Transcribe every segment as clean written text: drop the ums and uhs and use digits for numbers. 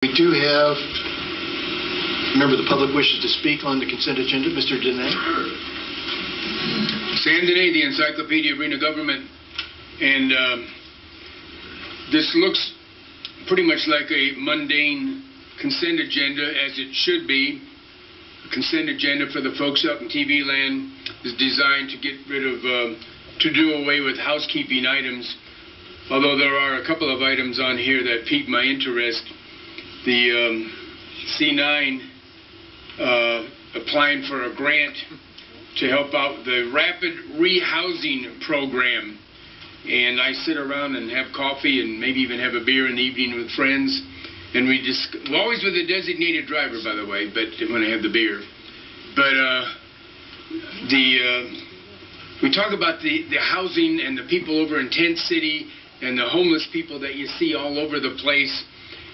We do have a member of the public wishes to speak on the consent agenda. Mr. Dehne. Sam Dehne, the Encyclopedia of Reno Government. And this looks pretty much like a mundane consent agenda, as it should be. A consent agenda for the folks up in TV land is designed to get rid of, to do away with housekeeping items. Although there are a couple of items on here that pique my interest. The C9 applying for a grant to help out the rapid rehousing program. And I sit around and have coffee and maybe even have a beer in the evening with friends. And we just, well, always with a designated driver, by the way, but when I have the beer. But we talk about the housing and the people over in Tent City and the homeless people that you see all over the place.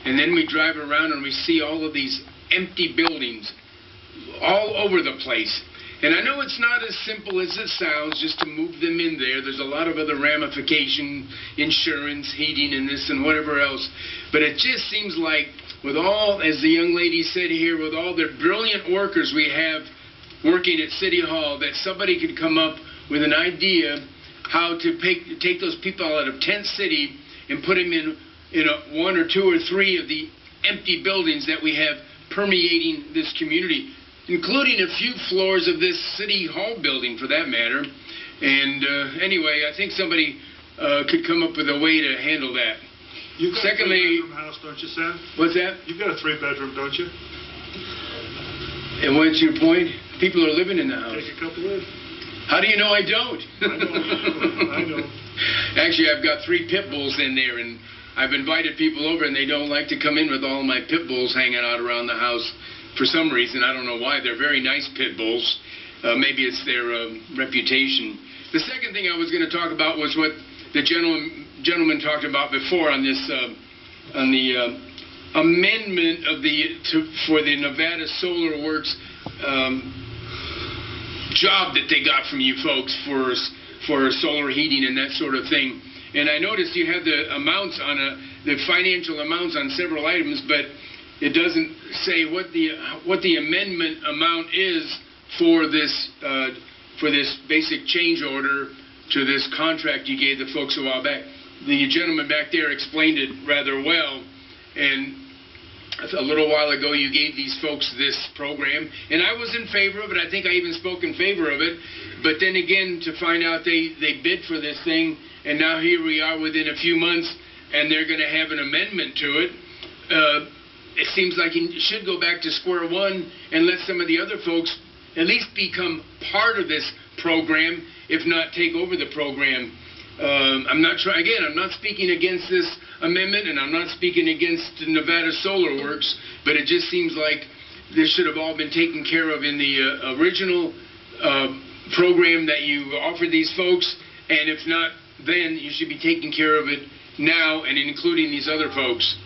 And then we drive around and we see all of these empty buildings all over the place. And I know it's not as simple as it sounds just to move them in there. There's a lot of other ramification, insurance, heating, and this and whatever else. But it just seems like with all, as the young lady said here, with all the brilliant workers we have working at City Hall, that somebody could come up with an idea how to take those people out of Tent City and put them in one or two or three of the empty buildings that we have permeating this community, including a few floors of this City Hall building, for that matter. And anyway, I think somebody could come up with a way to handle that. You've got Secondly, a three-bedroom house, don't you, Sam? What's that? You've got a three-bedroom, don't you? And what's your point? People are living in the house. Take a couple in. How do you know I don't? I know. I know. Actually, I've got 3 pit bulls in there, and I've invited people over, and they don't like to come in with all my pit bulls hanging out around the house for some reason. I don't know why. They're very nice pit bulls. Maybe it's their reputation. The second thing I was going to talk about was what the gentleman talked about before on this, on the amendment of for the Nevada Solar Works job that they got from you folks for solar heating and that sort of thing. And I noticed you have the amounts on the financial amounts on several items, but it doesn't say what the amendment amount is for this basic change order to this contract you gave the folks a while back. The gentleman back there explained it rather well, and a little while ago you gave these folks this program, and I was in favor of it. I think I even spoke in favor of it. But then again, to find out they bid for this thing, and now here we are within a few months, and they're going to have an amendment to it. It seems like you should go back to square one and let some of the other folks at least become part of this program, if not take over the program. I'm not speaking against this amendment, and I'm not speaking against Nevada Solar Works, but it just seems like this should have all been taken care of in the original program that you offered these folks, and if not, then you should be taking care of it now and including these other folks.